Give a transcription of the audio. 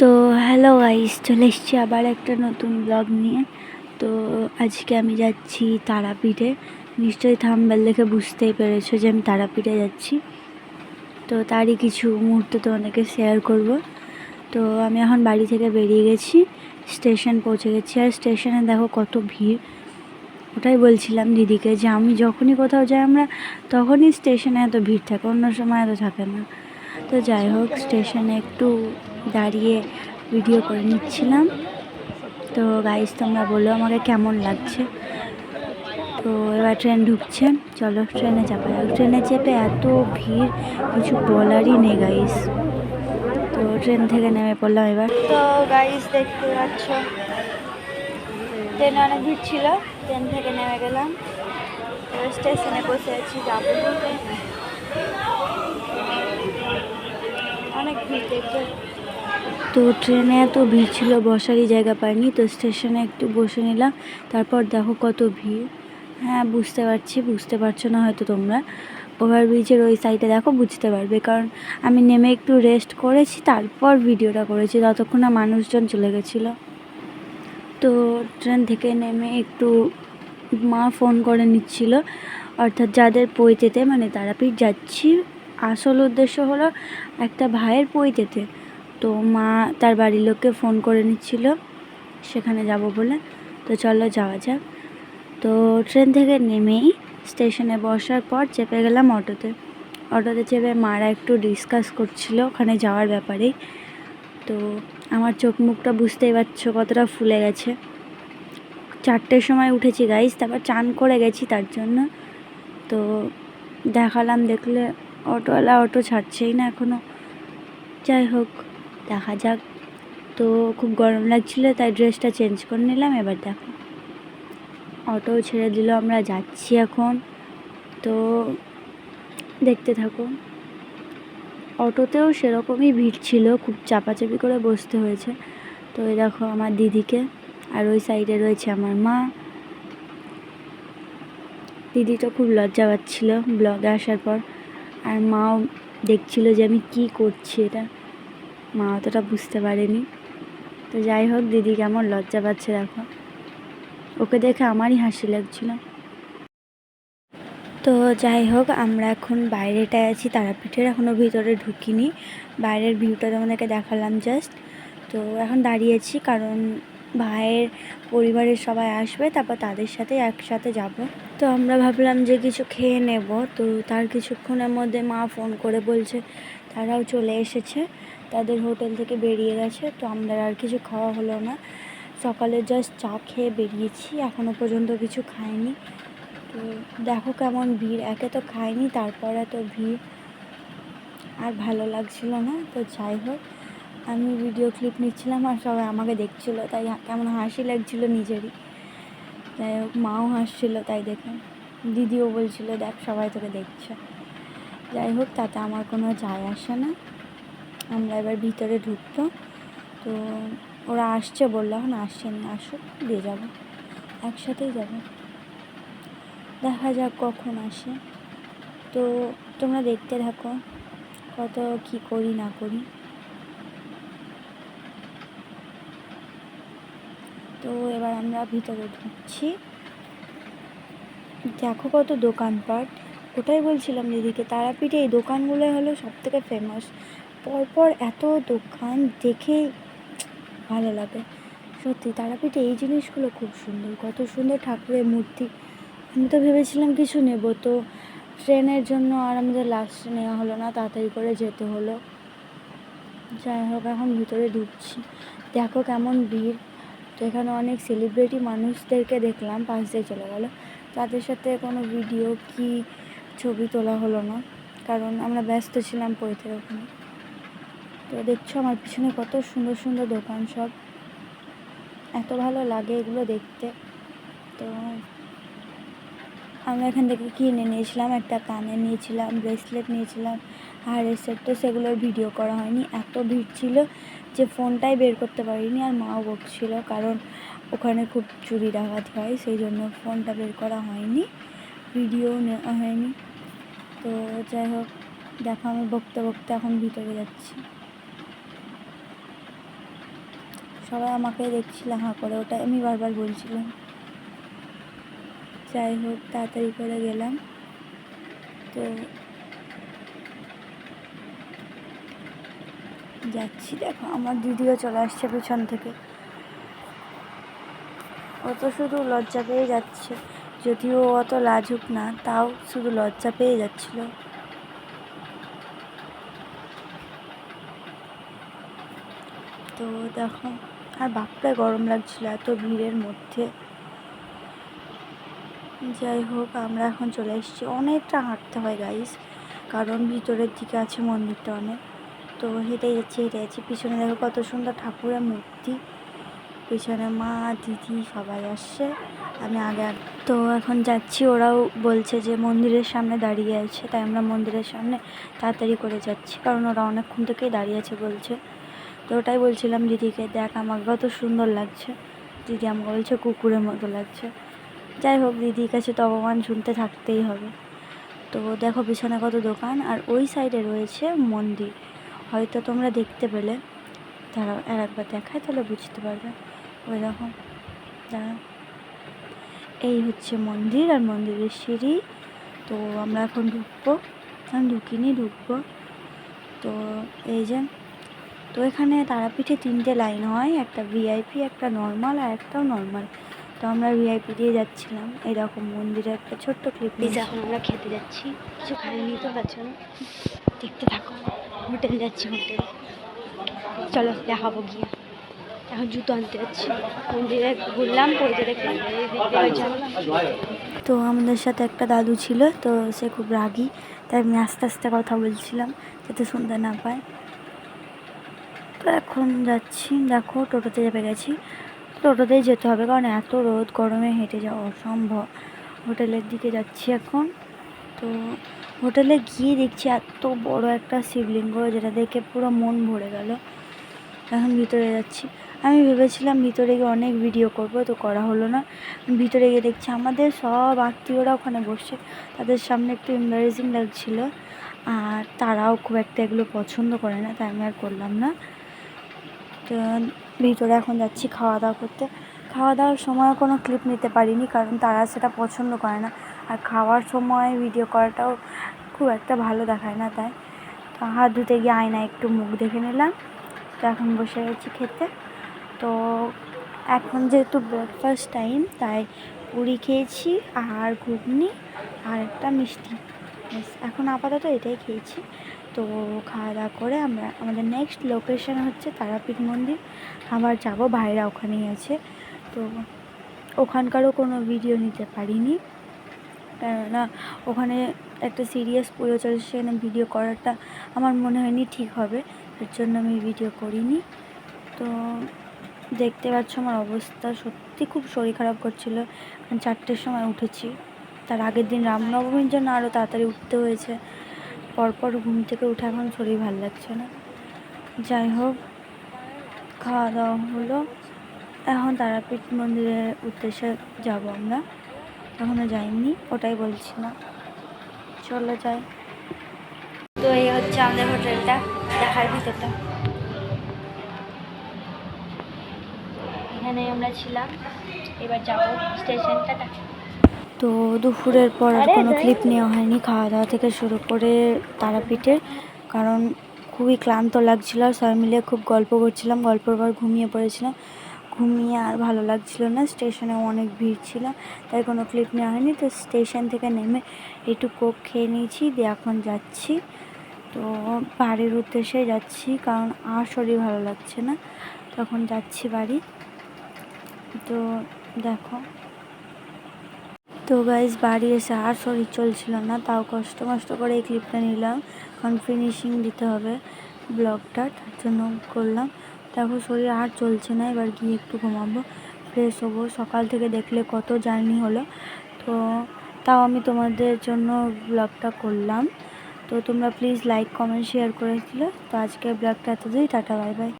তো hello guys, চলে এসেছি আবার একটা নতুন ব্লগ নিয়ে। তো আজকে আমি যাচ্ছি তারাপীঠে। নিশ্চয়ই থাম্বনেল দেখে বুঝতেই পেরেছো যে আমি তারাপীঠে যাচ্ছি। তো তারই কিছু মুহূর্ত তোমাদেরকে শেয়ার করব। তো আমি এখন বাড়ি থেকে বেরিয়ে গেছি, স্টেশন পৌঁছে গেছি। আর স্টেশনে দেখো কত ভিড়। ওটাই বলছিলাম দিদিকে যে আমি যখনই কোথাও যাই আমরা তখনই স্টেশনে এত ভিড় থাকে, অন্য সময় এত থাকে না। তো যাই হোক, স্টেশনে একটু দাঁড়িয়ে ভিডিও করে নিচ্ছিলাম। তো গাইস, তোমরা বলো আমাকে কেমন লাগছে। তো এবার ট্রেন ঢুকছে, চলো ট্রেনে চাপা যাক। ট্রেনে চেপে এত ভিড়, কিছু বলারই নেই গাইস। তো ট্রেন থেকে নেমে পড়লাম এবার। তো গাইস দেখতে পাচ্ছ ট্রেনে অনেক ভিড় ছিল, ট্রেন থেকে নেমে গেলাম। স্টেশনে বসে আছি, যাবো। অনেক ভিড় দেখবে। তো ট্রেনে এত ভিড় ছিল, বসারই জায়গা পাইনি। তো স্টেশনে একটু বসে নিলাম। তারপর দেখো কত ভিড়। হ্যাঁ বুঝতে পারছো না হয়তো তোমরা। ওভারব্রিজের ওই সাইডে দেখো, বুঝতে পারবে, কারণ আমি নেমে একটু রেস্ট করেছি, তারপর ভিডিওটা করেছি, ততক্ষণ না মানুষজন চলে গেছিলো। তো ট্রেন থেকে নেমে একটু মা ফোন করে নিচ্ছিল, অর্থাৎ যাদের পৈতেতে মানে তারাপীঠ যাচ্ছি, আসল উদ্দেশ্য হলো একটা ভাইয়ের পৈতেতে। তো মা তার বাড়ির লোককে ফোন করে নিচ্ছিল সেখানে যাব বলে। তো চলো যাওয়া যাক। তো ট্রেন থেকে নেমেই স্টেশনে বসার পর চেপে গেলাম অটোতে। চেপে মারা একটু ডিসকাস করছিল ওখানে যাওয়ার ব্যাপারেই। তো আমার চোখ মুখটা বুঝতেই পারছো কতটা ফুলে গেছে। 4টের সময় উঠেছি গাইস, তারপর চান করে গেছি তার জন্য। তো দেখালাম, দেখলে অটোওয়ালা অটো ছাড়ছেই না এখনও। যাই হোক, দেখা যাক। তো খুব গরম লাগছিলো, তাই ড্রেসটা চেঞ্জ করে নিলাম। এবার দেখো অটো ছেড়ে দিল, আমরা যাচ্ছি এখন। তো দেখতে থাকো। অটোতেও সেরকমই ভিড় ছিল, খুব চাপাচাপি করে বসতে হয়েছে। তো এই দেখো আমার দিদিকে, আর ওই সাইডে রয়েছে আমার মা। দিদি তো খুব লজ্জা পাচ্ছিল ব্লগে আসার পর, আর মাও দেখছিল যে আমি কি করছি। এটা মা অতটা বুঝতে পারেনি। তো যাই হোক, দিদি কেমন লজ্জা পাচ্ছে দেখো, ওকে দেখে আমারই হাসি লাগছিল। তো যাই হোক, আমরা এখন বাইরেটায় আছি তারাপীঠের, এখনও ভিতরে ঢুকিনি। বাইরের ভিউটা তোমাদেরকে দেখালাম জাস্ট। তো এখন দাঁড়িয়েছি কারণ ভাইয়ের পরিবারের সবাই আসবে, তারপর তাদের সাথে একসাথে যাব। তো আমরা ভাবলাম যে কিছু খেয়ে নেব। তো তার কিছুক্ষণের মধ্যে মা ফোন করে বলছে তারাও চলে এসেছে, তাদের হোটেল থেকে বেরিয়ে গেছে। তো আমরা আর কিছু খাওয়া হলো না, সকালে জাস্ট চা খেয়ে বেরিয়েছি, এখনও পর্যন্ত কিছু খাইনি। তো দেখো কেমন ভিড়, একে তো খাইনি, তারপর এত ভিড়, আর ভালো লাগছিল না। তো যাই হোক, আমি ভিডিও ক্লিপ নিচ্ছিলাম আর সবাই আমাকে দেখছিলো, তাই কেমন হাসি লাগছিল নিজেরই। যাই হোক, মাও হাসছিল তাই দেখে, দিদিও বলছিল দেখ সবাই তোকে দেখছে। যাই হোক, তাতে আমার কোনো যায় আসে না। আমরা এবার ভিতরে ঢুকবো। তো ওরা আসছে বললো, এখন আসছেনি, আসুক দিয়ে যাবো, একসাথেই যাবো। দেখা যাক কখন আসে। তো তোমরা দেখতে থাকো কত কি করি না করি। তো এবার আমরা ভিতরে ঢুকছি, দেখো কত দোকানপাট। ওটাই বলছিলাম দিদিকে, তারাপীঠে এই দোকানগুলোই হলো সবথেকে ফেমাস। পরপর এত দোকান দেখে ভালো লাগে সত্যি। তারাপীঠে এই জিনিসগুলো খুব সুন্দর, কত সুন্দর ঠাকুরের মূর্তি। আমি তো ভেবেছিলাম কিছু নেব, তো ট্রেনের জন্য আর আমাদের লাস্টে নেওয়া হলো না, তাড়াতাড়ি করে যেতে হলো। যাই হোক, এখন ভিতরে ঢুকছি, দেখো কেমন ভিড়। তো এখানে অনেক সেলিব্রিটি মানুষদেরকে দেখলাম, পাশ দিয়ে চলে গেল, তাদের সাথে কোনো ভিডিও কি ছবি তোলা হলো না, কারণ আমরা ব্যস্ত ছিলাম পৈতের ওখানে। তো দেখছো আমার পিছনে কত সুন্দর সুন্দর দোকান সব, এত ভালো লাগে এগুলো দেখতে। তো আমরা এখান থেকে কিনে নিয়েছিলাম, একটা কানে নিয়েছিলাম, ব্রেসলেট নিয়েছিলাম, হারের সেট। তো সেগুলোর ভিডিও করা হয়নি, এত ভিড় ছিল যে ফোনটাই বের করতে পারিনি। আর মাও বকছিল কারণ ওখানে খুব চুরি ডাকাতি হয়, সেই জন্য ফোনটা বের করা হয়নি, ভিডিও নেওয়া হয়নি। তো যাই হোক, দেখো আমি বকতে বকতে এখন ভিতরে যাচ্ছি। সবাই আমাকে দেখছিল হাঁ করে, ওটা আমি বারবার বলছিলাম। যাই হোক তাড়াতাড়ি করে গেলাম। তো যাচ্ছি, দেখো আমার দিদিও চলে আসছে পিছন থেকে। ও তো শুধু লজ্জা পেয়ে যাচ্ছে, যদিও অত লাজুক না, তাও শুধু লজ্জা পেয়ে যাচ্ছিল। তো দেখো, আর বাপরে গরম লাগছিল এত ভিড়ের মধ্যে। যাই হোক আমরা এখন চলে এসেছি। অনেকটা হাঁটতে হয় গাইস, কারণ ভিতরের দিকে আছে মন্দিরটা অনেক। তো হেঁটে যাচ্ছি। পিছনে দেখো কত সুন্দর ঠাকুরের মূর্তি, পিছনে মা দিদি সবাই আসছে, আমি আগে। তো এখন যাচ্ছি, ওরাও বলছে যে মন্দিরের সামনে দাঁড়িয়ে আছে, তাই আমরা মন্দিরের সামনে তাড়াতাড়ি করে যাচ্ছি, কারণ ওরা অনেকক্ষণ থেকেই দাঁড়িয়ে আছে বলছে। তো ওটাই বলছিলাম দিদিকে, দেখ আমাকে কত সুন্দর লাগছে। দিদি আমাকে বলছে কুকুরের মতো লাগছে। যাই হোক, দিদির কাছে তো অপমান শুনতে থাকতেই হবে। তো দেখো পিছনে কত দোকান, আর ওই সাইডে রয়েছে মন্দির, হয়তো তোমরা দেখতে পেলে। দাঁড়াও আর একবার দেখায়, তাহলে বুঝতে পারবে। ওই দেখো, দাঁড়াও, এই হচ্ছে মন্দির আর মন্দিরের সিঁড়ি। তো আমরা এখন ঢুকবো, ঢুকবো। তো এই যে, তো এখানে তারাপীঠে 3টে লাইন হয়, একটা ভিআইপি, একটা নর্মাল, আর একটাও নর্মাল। তো আমরা ভিআইপি দিয়ে যাচ্ছিলাম। এরকম মন্দিরে একটা ছোট্ট ক্লিপ নিয়েছি। এখন আমরা খেতে যাচ্ছি, কিছু খাইনি তো তার জন্য। দেখতে থাকো, হোটেল যাচ্ছি, হোটেল চলো দেখাবো গিয়ে। এখন জুতো আনতে যাচ্ছি, মন্দিরে ঘুরলাম, পড়তে দেখলাম। তো আমাদের সাথে একটা দাদু ছিল, তো সে খুব রাগী, তাই আমি আস্তে আস্তে কথা বলছিলাম যাতে শুনতে না পায়। তো এখন যাচ্ছি, দেখো টোটোতে চেপে গেছি। টোটোতেই যেতে হবে, কারণ এত রোদ, গরমে হেঁটে যাওয়া অসম্ভব। হোটেলের দিকে যাচ্ছি এখন। তো হোটেলে গিয়ে দেখছি এত বড় একটা শিবলিঙ্গ, যেটা দেখে পুরো মন ভরে গেল। এখন ভিতরে যাচ্ছি। আমি ভেবেছিলাম ভিতরে গিয়ে অনেক ভিডিও করব, তো করা হলো না। ভিতরে গিয়ে দেখছি আমাদের সব আত্মীয়রা ওখানে বসে, তাদের সামনে একটু এম্বারেসিং লাগছিল, আর তারাও খুব একটা এগুলো পছন্দ করে না, তাই আমি আর করলাম না। তো ভিতরে এখন যাচ্ছি খাওয়া দাওয়া করতে। খাওয়া দাওয়ার সময় কোনো ক্লিপ নিতে পারিনি, কারণ তারা সেটা পছন্দ করে না, আর খাওয়ার সময় ভিডিও করাটাও খুব একটা ভালো দেখায় না, তাই। তো হাত ধুতে গিয়ে আয়নায় একটু মুখ দেখে নিলাম। তো এখন বসে গেছি খেতে। তো এখন যেহেতু ব্রেকফাস্ট টাইম, তাই পুরি খেয়েছি আর ঘুগনি আর একটা মিষ্টি, এখন আপাতত এটাই খেয়েছি। তো খাওয়া দাওয়া করে আমরা আমাদের নেক্সট লোকেশন হচ্ছে তারাপীঠ মন্দির। আবার যাব, ভাইরা ওখানেই আছে। তো ওখানকারও কোনো ভিডিও নিতে পারিনি, কেননা ওখানে একটা সিরিয়াস পুজো চলছে, সেখানে ভিডিও করাটা আমার মনে হয়নি ঠিক হবে, এর জন্য আমি ভিডিও করিনি। তো দেখতে পাচ্ছ আমার অবস্থা, সত্যি খুব শরীর খারাপ করছিল, কারণ 4টের সময় উঠেছি। তার আগের দিন রামনবমীর জন্য আরও তাড়াতাড়ি উঠতে হয়েছে। পরপর ঘুম থেকে উঠে এখন শরীর ভালো লাগছে না। যাই হোক, খাওয়া দাওয়া হলো, এখন তারাপীঠ মন্দিরের উদ্দেশ্যে যাব আমরা, এখনও যাইনি, ওটাই বলছি না, চলে যাই। তো এই হচ্ছে আমাদের হোটেলটা, দেখার ভিতরটা। এখানে আমরা ছিলাম, এবার যাব স্টেশনটা। তো দুপুরের পর আর কোনো ক্লিপ নেওয়া হয়নি, খাওয়া দাওয়া থেকে শুরু করে তারাপীঠের, কারণ খুবই ক্লান্ত লাগছিল, সবাই মিলে খুব গল্প করছিলাম, গল্পের পর ঘুমিয়ে পড়েছিলাম। ঘুমিয়ে আর ভালো লাগছিল না, স্টেশনেও অনেক ভিড় ছিল, তাই কোনো ক্লিপ নেওয়া হয়নি। তো স্টেশন থেকে নেমে একটু কোক খেয়ে নিয়েছি, দিয়ে এখন যাচ্ছি। তো বাড়ির উদ্দেশ্যে যাচ্ছি, কারণ আর শরীর ভালো লাগছে না, তখন যাচ্ছি বাড়ি। তো দেখো, তো গাইজ বাড়ি এসে আর শরীর চলছিল না, তাও কষ্ট করে এই ক্লিপটা নিলাম, কারণ ফিনিশিং দিতে হবে ব্লগটা, তার জন্য করলাম। দেখো শরীর আর চলছে না, এবার গিয়ে একটু ঘুমাবো, ফ্রেশ হবো। সকাল থেকে দেখলে কত জার্নি হলো, তো তাও আমি তোমাদের জন্য ব্লগটা করলাম। তো তোমরা প্লিজ লাইক কমেন্ট শেয়ার করে দিলে। তো আজকের ব্লগটা এতদূরই, টাটা বাই বাই।